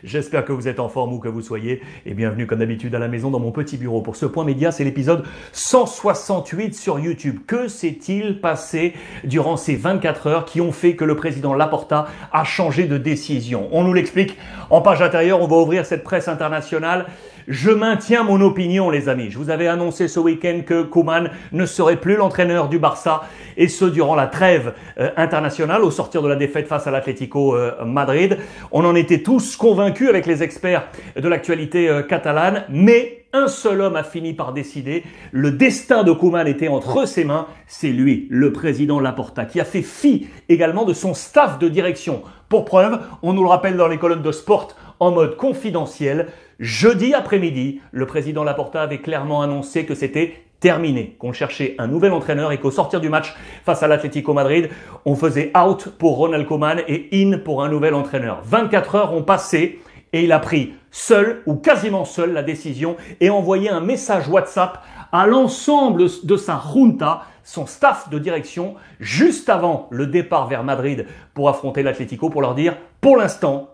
J'espère que vous êtes en forme où que vous soyez et bienvenue comme d'habitude à la maison dans mon petit bureau. Pour ce point média, c'est l'épisode 168 sur YouTube. Que s'est-il passé durant ces 24 heures qui ont fait que le président Laporta a changé de décision? On nous l'explique en page intérieure, on va ouvrir cette presse internationale. Je maintiens mon opinion, les amis. Je vous avais annoncé ce week-end que Koeman ne serait plus l'entraîneur du Barça, et ce durant la trêve internationale, au sortir de la défaite face à l'Atlético Madrid. On en était tous convaincus avec les experts de l'actualité catalane, mais un seul homme a fini par décider. Le destin de Koeman était entre ses mains. C'est lui, le président Laporta, qui a fait fi également de son staff de direction. Pour preuve, on nous le rappelle dans les colonnes de Sport en mode confidentiel. Jeudi après-midi, le président Laporta avait clairement annoncé que c'était terminé, qu'on cherchait un nouvel entraîneur et qu'au sortir du match face à l'Atlético Madrid, on faisait out pour Ronald Koeman et in pour un nouvel entraîneur. 24 heures ont passé et il a pris seul ou quasiment seul la décision et envoyé un message WhatsApp à l'ensemble de sa junta, son staff de direction, juste avant le départ vers Madrid pour affronter l'Atlético, pour leur dire pour l'instant,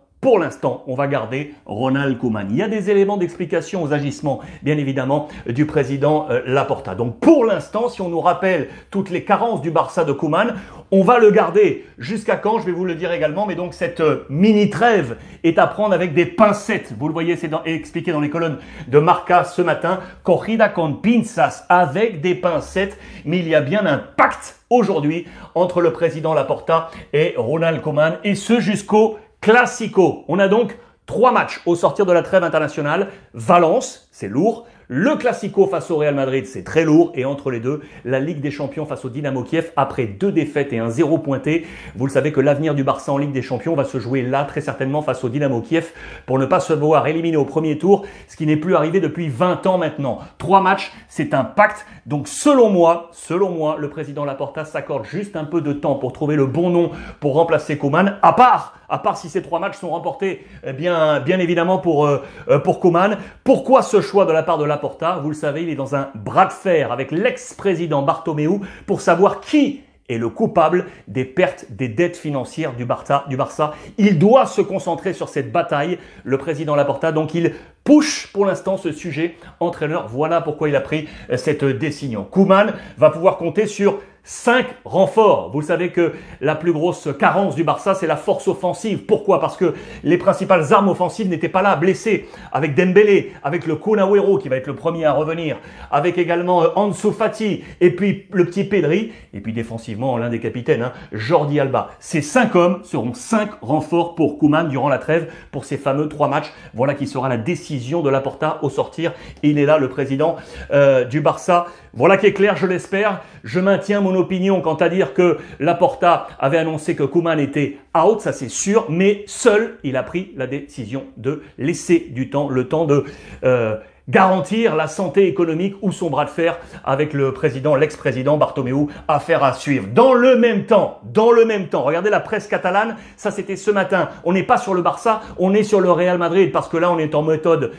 on va garder Ronald Koeman. Il y a des éléments d'explication aux agissements, bien évidemment, du président Laporta. Donc pour l'instant, si on nous rappelle toutes les carences du Barça de Koeman, on va le garder. Jusqu'à quand? Je vais vous le dire également, mais donc cette mini-trêve est à prendre avec des pincettes. Vous le voyez, c'est expliqué dans les colonnes de Marca ce matin. Corrida con pinzas, avec des pincettes, mais il y a bien un pacte aujourd'hui entre le président Laporta et Ronald Koeman, et ce jusqu'au Classico. On a donc 3 matchs au sortir de la trêve internationale. Valence, c'est lourd. Le Classico face au Real Madrid, c'est très lourd. Et entre les deux, la Ligue des Champions face au Dynamo Kiev, après 2 défaites et un 0 pointé. Vous le savez que l'avenir du Barça en Ligue des Champions va se jouer là, très certainement face au Dynamo Kiev, pour ne pas se voir éliminé au premier tour, ce qui n'est plus arrivé depuis 20 ans maintenant. 3 matchs, c'est un pacte. Donc selon moi, le président Laporta s'accorde juste un peu de temps pour trouver le bon nom pour remplacer Koeman, à part si ces 3 matchs sont remportés, bien évidemment pour Koeman. Pourquoi ce choix de la part de Laporta? Vous le savez, il est dans un bras de fer avec l'ex-président Bartomeu pour savoir qui est le coupable des pertes, des dettes financières du Barça. Il doit se concentrer sur cette bataille, le président Laporta. Donc il push pour l'instant ce sujet entraîneur. Voilà pourquoi il a pris cette décision. Koeman va pouvoir compter sur 5 renforts. Vous savez que la plus grosse carence du Barça, c'est la force offensive. Pourquoi? Parce que les principales armes offensives n'étaient pas là, blessées. Avec Dembélé, avec le Kun Agüero qui va être le premier à revenir, avec également Ansu Fati, et puis le petit Pedri, et puis défensivement l'un des capitaines, Jordi Alba. Ces 5 hommes seront 5 renforts pour Koeman durant la trêve, pour ces fameux 3 matchs. Voilà qui sera la décision de Laporta au sortir. Il est là, le président du Barça. Voilà qui est clair, je l'espère. Je maintiens mon opinion quant à dire que Laporta avait annoncé que Koeman était out, ça c'est sûr, mais seul, il a pris la décision de laisser du temps, le temps de garantir la santé économique ou son bras de fer avec le président, l'ex-président Bartomeu. Affaire à suivre. Dans le même temps, regardez la presse catalane, ça c'était ce matin. On n'est pas sur le Barça, on est sur le Real Madrid, parce que là on est en méthode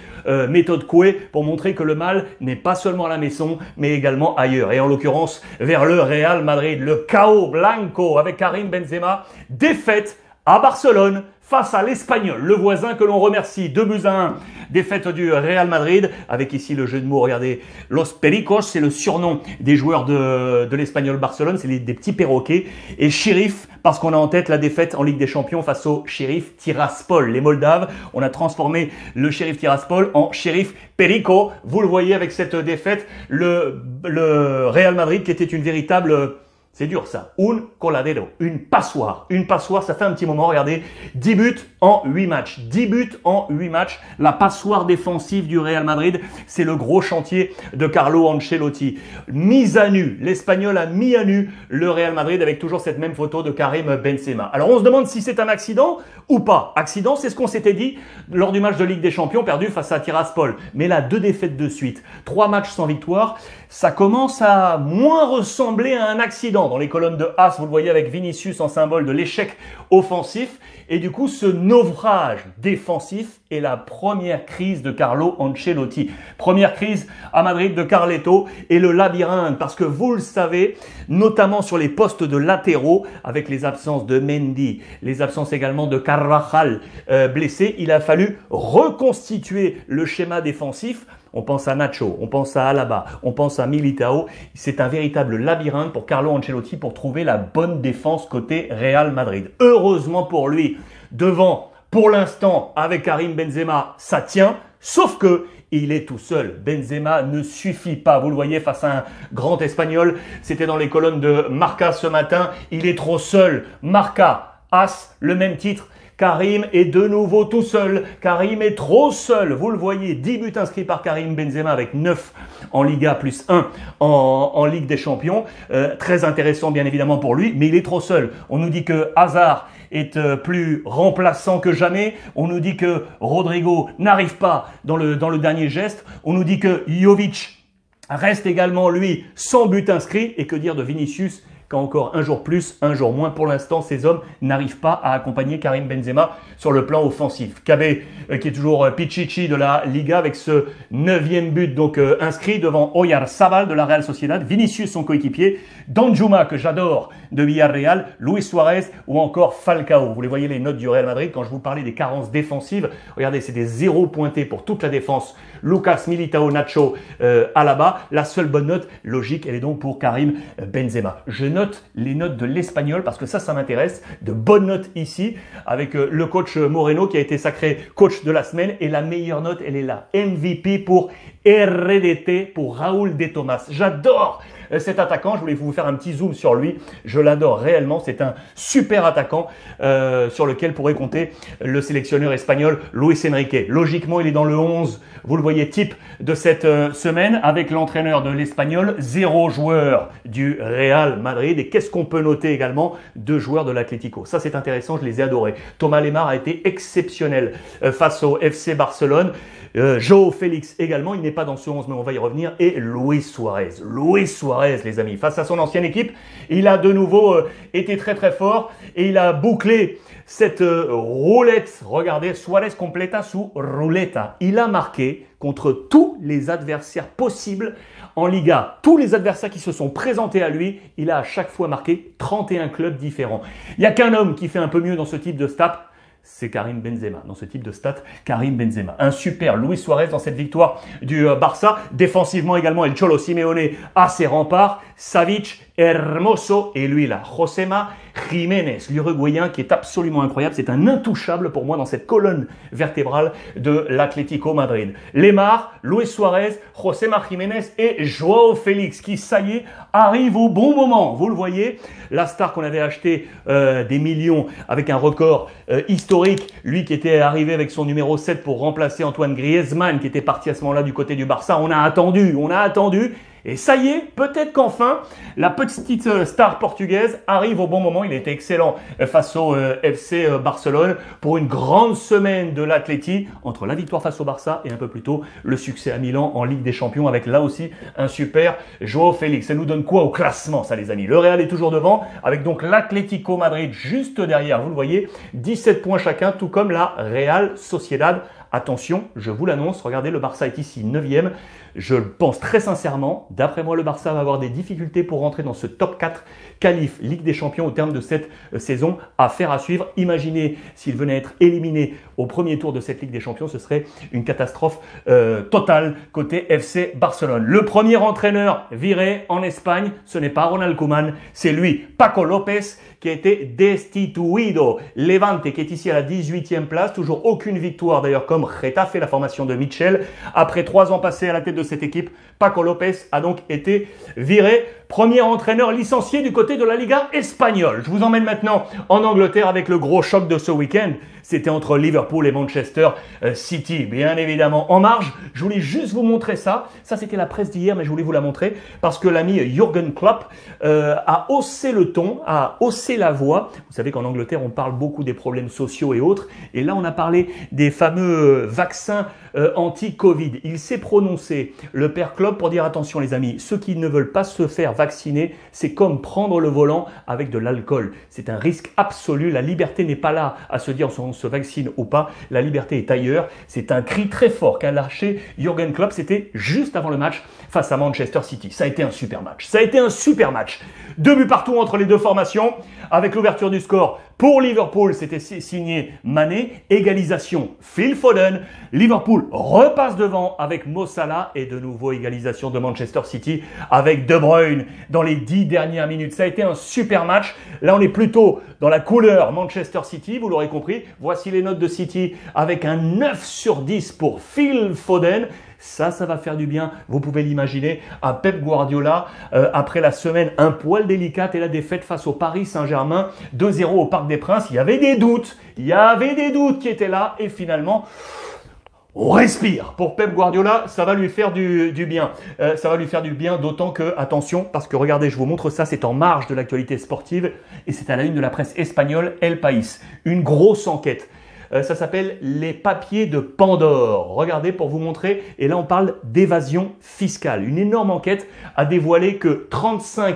Coué, pour montrer que le mal n'est pas seulement à la maison, mais également ailleurs. Et en l'occurrence, vers le Real Madrid, le chaos blanco avec Karim Benzema, défaite à Barcelone face à l'Espagnol, le voisin que l'on remercie. 2-1, défaite du Real Madrid, avec ici le jeu de mots, regardez, Los Pericos, c'est le surnom des joueurs de l'Espagnol Barcelone, c'est des petits perroquets, et Sheriff, parce qu'on a en tête la défaite en Ligue des Champions face au Sheriff Tiraspol, les Moldaves. On a transformé le Sheriff Tiraspol en Sheriff Perico. Vous le voyez avec cette défaite, le Real Madrid qui était une véritable... C'est dur ça. Un coladero, une passoire. Une passoire, ça fait un petit moment, regardez. 10 buts en 8 matchs. 10 buts en 8 matchs. La passoire défensive du Real Madrid, c'est le gros chantier de Carlo Ancelotti. Mise à nu. L'Espagnol a mis à nu le Real Madrid avec toujours cette même photo de Karim Benzema. Alors on se demande si c'est un accident ou pas. Accident, c'est ce qu'on s'était dit lors du match de Ligue des Champions perdu face à Tiraspol. Mais là, 2 défaites de suite. 3 matchs sans victoire. Ça commence à moins ressembler à un accident. Dans les colonnes de AS, vous le voyez avec Vinicius en symbole de l'échec offensif. Et du coup, ce naufrage défensif est la première crise de Carlo Ancelotti. Première crise à Madrid de Carleto et le labyrinthe. Parce que vous le savez, notamment sur les postes de latéraux, avec les absences de Mendy, les absences également de Carvajal blessé, il a fallu reconstituer le schéma défensif. On pense à Nacho, on pense à Alaba, on pense à Militao. C'est un véritable labyrinthe pour Carlo Ancelotti pour trouver la bonne défense côté Real Madrid. Heureusement pour lui, devant, pour l'instant, avec Karim Benzema, ça tient. Sauf que il est tout seul. Benzema ne suffit pas. Vous le voyez face à un grand Espagnol. C'était dans les colonnes de Marca ce matin. Il est trop seul. Marca, As, le même titre. Karim est de nouveau tout seul. Karim est trop seul. Vous le voyez, 10 buts inscrits par Karim Benzema avec 9 en Liga plus 1 en Ligue des Champions. Très intéressant bien évidemment pour lui, mais il est trop seul. On nous dit que Hazard est plus remplaçant que jamais. On nous dit que Rodrigo n'arrive pas dans le dernier geste. On nous dit que Jovic reste également, lui, sans but inscrit. Et que dire de Vinicius ? Encore un jour plus, un jour moins. Pour l'instant, ces hommes n'arrivent pas à accompagner Karim Benzema sur le plan offensif. Cabé, qui est toujours Pichichi de la Liga avec ce 9e but donc inscrit devant Oyarzabal de la Real Sociedad, Vinicius son coéquipier, Danjuma que j'adore de Villarreal, Luis Suarez ou encore Falcao. Vous les voyez les notes du Real Madrid quand je vous parlais des carences défensives. Regardez, c'est des zéros pointés pour toute la défense. Lucas, Militao, Nacho, Alaba. La seule bonne note logique, elle est donc pour Karim Benzema. Je note les notes de l'Espagnol parce que ça m'intéresse. De bonnes notes ici avec le coach Moreno qui a été sacré coach de la semaine et la meilleure note, elle est là. MVP pour RDT pour Raúl de Tomás. J'adore cet attaquant, je voulais vous faire un petit zoom sur lui. Je l'adore réellement, c'est un super attaquant sur lequel pourrait compter le sélectionneur espagnol Luis Enrique. Logiquement, il est dans le 11, vous le voyez, type de cette semaine avec l'entraîneur de l'Espagnol, 0 joueur du Real Madrid. Et qu'est-ce qu'on peut noter également? 2 joueurs de l'Atlético. Ça, c'est intéressant, je les ai adorés. Thomas Lemar a été exceptionnel face au FC Barcelone. João Félix également, il n'est pas dans ce 11 mais on va y revenir. Et Luis Suarez. Luis Suarez, les amis, face à son ancienne équipe, il a de nouveau été très très fort et il a bouclé cette roulette. Regardez, Suarez completa su ruleta. Il a marqué contre tous les adversaires possibles en Liga. Tous les adversaires qui se sont présentés à lui, il a à chaque fois marqué 31 clubs différents. Il n'y a qu'un homme qui fait un peu mieux dans ce type de stats. C'est Karim Benzema. Dans ce type de stats, Karim Benzema. Un super Luis Suarez dans cette victoire du Barça. Défensivement également, El Cholo Simeone a ses remparts. Savic, Hermoso et lui là, Josema Jiménez, l'Uruguayen qui est absolument incroyable. C'est un intouchable pour moi dans cette colonne vertébrale de l'Atlético Madrid. Lemar, Luis Suarez, Josema Jiménez et João Félix qui, ça y est, arrive au bon moment. Vous le voyez, la star qu'on avait acheté des millions avec un record historique, lui qui était arrivé avec son numéro 7 pour remplacer Antoine Griezmann qui était parti à ce moment-là du côté du Barça. On a attendu. Et ça y est, peut-être qu'enfin, la petite star portugaise arrive au bon moment. Il était excellent face au FC Barcelone pour une grande semaine de l'Atleti entre la victoire face au Barça et un peu plus tôt le succès à Milan en Ligue des Champions avec là aussi un super João Félix. Ça nous donne quoi au classement, ça les amis? Le Real est toujours devant avec donc l'Atlético Madrid juste derrière. Vous le voyez, 17 points chacun, tout comme la Real Sociedad. Attention, je vous l'annonce, regardez, le Barça est ici 9e. Je pense très sincèrement, d'après moi, le Barça va avoir des difficultés pour rentrer dans ce top 4 qualif Ligue des Champions au terme de cette saison. Affaire à suivre. Imaginez s'il venait être éliminé au premier tour de cette Ligue des Champions, ce serait une catastrophe totale côté FC Barcelone. Le premier entraîneur viré en Espagne, ce n'est pas Ronald Koeman, c'est lui, Paco López, qui a été destituido. Levante qui est ici à la 18e place, toujours aucune victoire d'ailleurs comme Getafe, la formation de Michel. Après 3 ans passés à la tête de cette équipe, Paco López a donc été viré. Premier entraîneur licencié du côté de la Liga espagnole. Je vous emmène maintenant en Angleterre avec le gros choc de ce week-end. C'était entre Liverpool et Manchester City, bien évidemment en marge. Je voulais juste vous montrer ça. Ça, c'était la presse d'hier, mais je voulais vous la montrer parce que l'ami Jürgen Klopp a haussé le ton, a haussé passé la voix. Vous savez qu'en Angleterre, on parle beaucoup des problèmes sociaux et autres. Et là, on a parlé des fameux vaccins anti-Covid. Il s'est prononcé, le père Klopp, pour dire attention les amis, ceux qui ne veulent pas se faire vacciner, c'est comme prendre le volant avec de l'alcool. C'est un risque absolu. La liberté n'est pas là à se dire si on se vaccine ou pas. La liberté est ailleurs. C'est un cri très fort qu'a lâché Jürgen Klopp. C'était juste avant le match face à Manchester City. Ça a été un super match. Ça a été un super match. 2 buts partout entre les deux formations. Avec l'ouverture du score pour Liverpool, c'était signé Mané. Égalisation, Phil Foden. Liverpool repasse devant avec Mo Salah. Et de nouveau égalisation de Manchester City avec De Bruyne dans les 10 dernières minutes. Ça a été un super match. Là, on est plutôt dans la couleur Manchester City, vous l'aurez compris. Voici les notes de City avec un 9 sur 10 pour Phil Foden. Ça va faire du bien, vous pouvez l'imaginer, à Pep Guardiola, après la semaine un poil délicate et la défaite face au Paris Saint-Germain, 2-0 au Parc des Princes. Il y avait des doutes qui étaient là et finalement, on respire. Pour Pep Guardiola, ça va lui faire du bien. Ça va lui faire du bien, d'autant que, attention, parce que regardez, je vous montre ça, c'est en marge de l'actualité sportive et c'est à la une de la presse espagnole, El País. Une grosse enquête. Ça s'appelle les papiers de Pandore. Regardez pour vous montrer. Et là, on parle d'évasion fiscale. Une énorme enquête a dévoilé que 35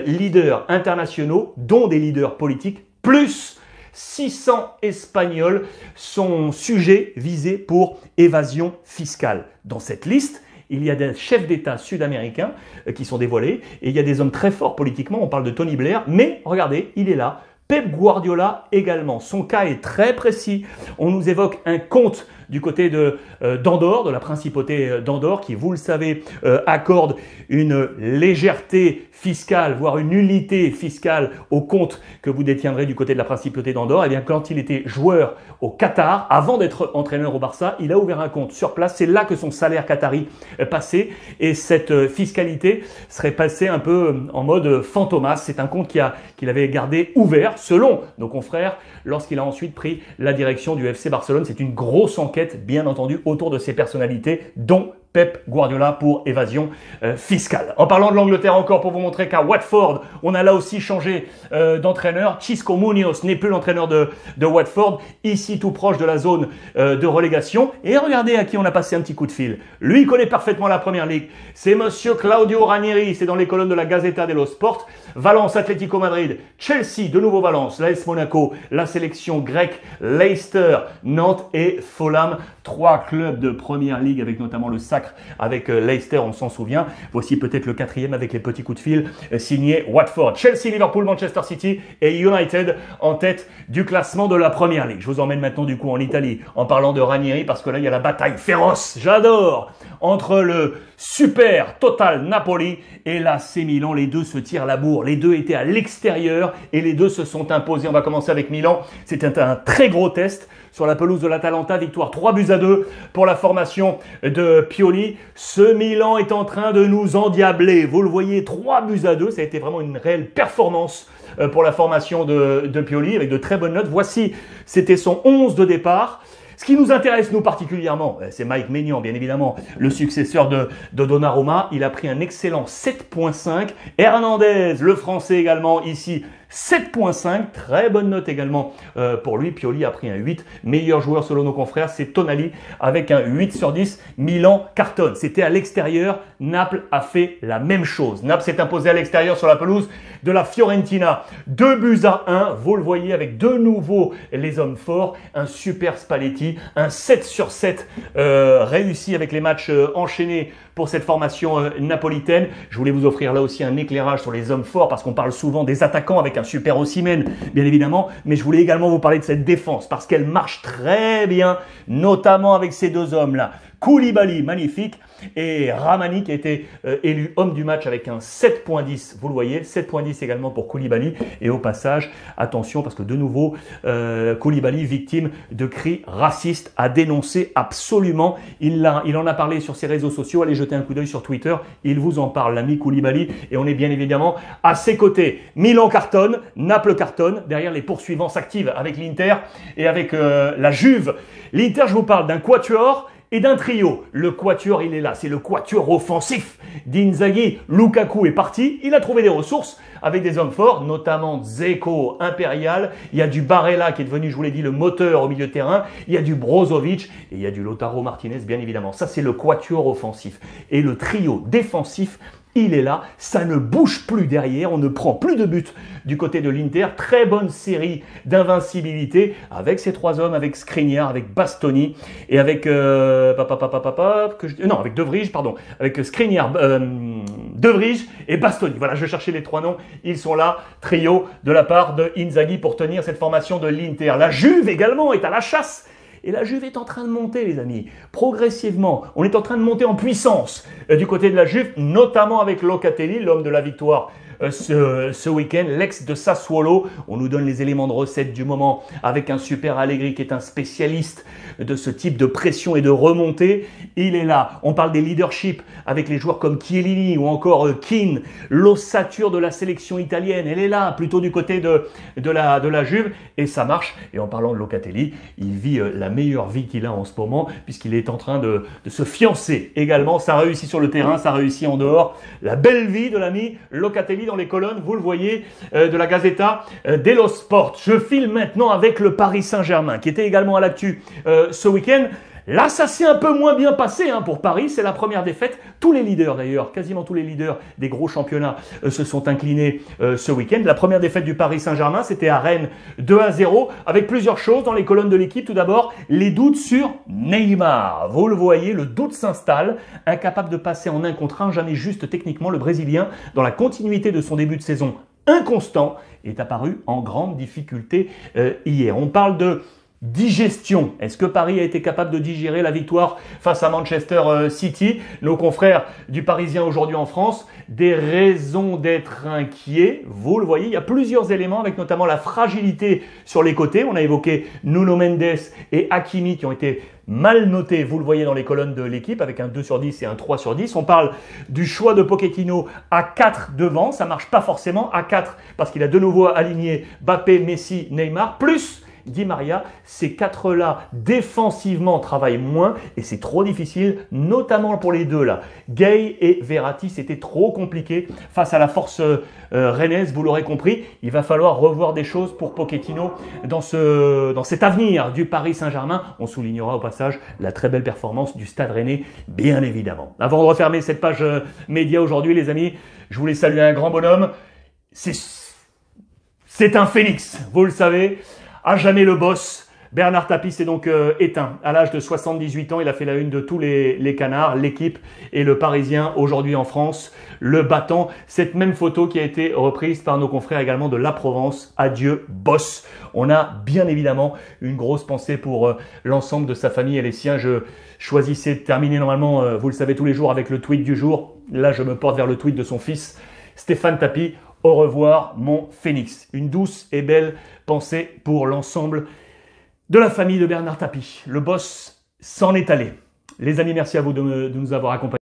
leaders internationaux, dont des leaders politiques, plus 600 Espagnols sont sujets visés pour évasion fiscale. Dans cette liste, il y a des chefs d'État sud-américains qui sont dévoilés et il y a des hommes très forts politiquement. On parle de Tony Blair, mais regardez, il est là. Pep Guardiola également. Son cas est très précis. On nous évoque un compte du côté d'Andorre, de la principauté d'Andorre, qui, vous le savez, accorde une légèreté fiscale, voire une nullité fiscale au compte que vous détiendrez du côté de la principauté d'Andorre. Eh bien, quand il était joueur au Qatar, avant d'être entraîneur au Barça, il a ouvert un compte sur place. C'est là que son salaire qatari passait. Et cette fiscalité serait passée un peu en mode fantomas. C'est un compte qu'il avait gardé ouvert, selon nos confrères, lorsqu'il a ensuite pris la direction du FC Barcelone. C'est une grosse enquête, bien entendu, autour de ces personnalités, dont Pep Guardiola pour évasion fiscale. En parlant de l'Angleterre encore, pour vous montrer qu'à Watford, on a là aussi changé d'entraîneur. Xisco Munoz n'est plus l'entraîneur de Watford, ici tout proche de la zone de relégation. Et regardez à qui on a passé un petit coup de fil. Lui, il connaît parfaitement la Première Ligue. C'est monsieur Claudio Ranieri, c'est dans les colonnes de la Gazzetta dello Sport. Valence, Atlético Madrid, Chelsea, de nouveau Valence, l'AS Monaco, la sélection grecque, Leicester, Nantes et Fulham. 3 clubs de Première Ligue avec notamment le sacre avec Leicester, on s'en souvient. Voici peut-être le 4e avec les petits coups de fil signé Watford. Chelsea, Liverpool, Manchester City et United en tête du classement de la Première Ligue. Je vous emmène maintenant du coup en Italie en parlant de Ranieri parce que là il y a la bataille féroce, j'adore, entre le super total Napoli et l'AC Milan. Les deux se tirent la bourre. Les deux étaient à l'extérieur et les deux se sont imposés. On va commencer avec Milan. C'était un très gros test sur la pelouse de l'Atalanta. Victoire 3-2 pour la formation de Pioli. Ce Milan est en train de nous endiabler. Vous le voyez, 3-2. Ça a été vraiment une réelle performance pour la formation de Pioli avec de très bonnes notes. Voici, c'était son 11 de départ. Ce qui nous intéresse, nous, particulièrement, c'est Mike Maignan, bien évidemment, le successeur de Donnarumma. Il a pris un excellent 7.5. Hernandez, le français également, ici, 7.5. Très bonne note également pour lui. Pioli a pris un 8. Meilleur joueur selon nos confrères, c'est Tonali avec un 8 sur 10. Milan cartonne. C'était à l'extérieur. Naples a fait la même chose. Naples s'est imposé à l'extérieur sur la pelouse de la Fiorentina. 2-1. Vous le voyez avec de nouveau les hommes forts. Un super Spalletti. Un 7 sur 7 réussi avec les matchs enchaînés pour cette formation napolitaine. Je voulais vous offrir là aussi un éclairage sur les hommes forts parce qu'on parle souvent des attaquants avec un super Osimhen, bien évidemment, mais je voulais également vous parler de cette défense parce qu'elle marche très bien, notamment avec ces deux hommes-là. Koulibaly, magnifique, et Ramani qui a été élu homme du match avec un 7.10, vous le voyez, 7.10 également pour Koulibaly. Et au passage, attention parce que de nouveau, Koulibaly, victime de cris racistes, à dénoncer absolument. Il en a parlé sur ses réseaux sociaux, allez jeter un coup d'œil sur Twitter, il vous en parle, l'ami Koulibaly, et on est bien évidemment à ses côtés. Milan cartonne, Naples cartonne, derrière les poursuivants s'activent avec l'Inter et avec la Juve. L'Inter, je vous parle d'un quatuor, et d'un trio. Le quatuor, il est là, c'est le quatuor offensif d'Inzaghi. Lukaku est parti, il a trouvé des ressources avec des hommes forts, notamment Dzeko, Impérial. Il y a du Barella qui est devenu, je vous l'ai dit, le moteur au milieu de terrain. Il y a du Brozovic et il y a du Lautaro Martinez, bien évidemment. Ça, c'est le quatuor offensif. Et le trio défensif, il est là, ça ne bouge plus derrière, on ne prend plus de buts du côté de l'Inter. Très bonne série d'invincibilité avec ces trois hommes, avec Skriniar, avec Bastoni et avec avec De Vrij, pardon, avec Skriniar, De Vrij et Bastoni. Voilà, je cherchais les trois noms, ils sont là, trio de la part de Inzaghi pour tenir cette formation de l'Inter. La Juve également est à la chasse. Et la Juve est en train de monter, les amis, progressivement. On est en train de monter en puissance du côté de la Juve, notamment avec Locatelli, l'homme de la victoire ce week-end, l'ex de Sassuolo. On nous donne les éléments de recette du moment avec un super Allegri qui est un spécialiste de ce type de pression et de remontée. Il est là. On parle des leaderships avec les joueurs comme Chiellini ou encore Keane, l'ossature de la sélection italienne. Elle est là, plutôt du côté de la Juve et ça marche. Et en parlant de Locatelli, il vit la meilleure vie qu'il a en ce moment puisqu'il est en train de se fiancer également. Ça réussit sur le terrain, ça réussit en dehors. La belle vie de l'ami Locatelli dans les colonnes, vous le voyez, de la Gazzetta dello Sport. Je file maintenant avec le Paris Saint-Germain qui était également à l'actu ce week-end. Là, ça s'est un peu moins bien passé pour Paris. C'est la première défaite. Tous les leaders d'ailleurs, quasiment tous les leaders des gros championnats se sont inclinés ce week-end. La première défaite du Paris Saint-Germain, c'était à Rennes 2-0 avec plusieurs choses dans les colonnes de l'équipe. Tout d'abord, les doutes sur Neymar. Vous le voyez, le doute s'installe. Incapable de passer en 1 contre 1, jamais juste techniquement, le Brésilien, dans la continuité de son début de saison inconstant, est apparu en grande difficulté hier. On parle de digestion. Est-ce que Paris a été capable de digérer la victoire face à Manchester City? Nos confrères du Parisien aujourd'hui en France, des raisons d'être inquiets. Vous le voyez, il y a plusieurs éléments avec notamment la fragilité sur les côtés. On a évoqué Nuno Mendes et Hakimi qui ont été mal notés, vous le voyez dans les colonnes de l'équipe, avec un 2 sur 10 et un 3 sur 10. On parle du choix de Pochettino à 4 devant. Ça ne marche pas forcément à 4 parce qu'il a de nouveau aligné Mbappé, Messi, Neymar, plus Di Maria. Ces 4-là, défensivement, travaillent moins et c'est trop difficile, notamment pour les deux là. Gay et Verratti, c'était trop compliqué face à la force rennaise, vous l'aurez compris. Il va falloir revoir des choses pour Pochettino dans cet avenir du Paris Saint-Germain. On soulignera au passage la très belle performance du Stade Rennais, bien évidemment. Avant de refermer cette page média aujourd'hui, les amis, je voulais saluer un grand bonhomme. C'est un phénix, vous le savez. À jamais le boss. Bernard Tapie s'est donc éteint. À l'âge de 78 ans, il a fait la une de tous les canards, l'équipe et le Parisien aujourd'hui en France, le battant. Cette même photo qui a été reprise par nos confrères également de La Provence. Adieu, boss. On a bien évidemment une grosse pensée pour l'ensemble de sa famille et les siens. Je choisissais de terminer normalement, vous le savez, tous les jours avec le tweet du jour. Là, je me porte vers le tweet de son fils, Stéphane Tapie. Au revoir, mon phénix. Une douce et belle pensée pour l'ensemble de la famille de Bernard Tapie. Le boss s'en est allé. Les amis, merci à vous de nous avoir accompagnés.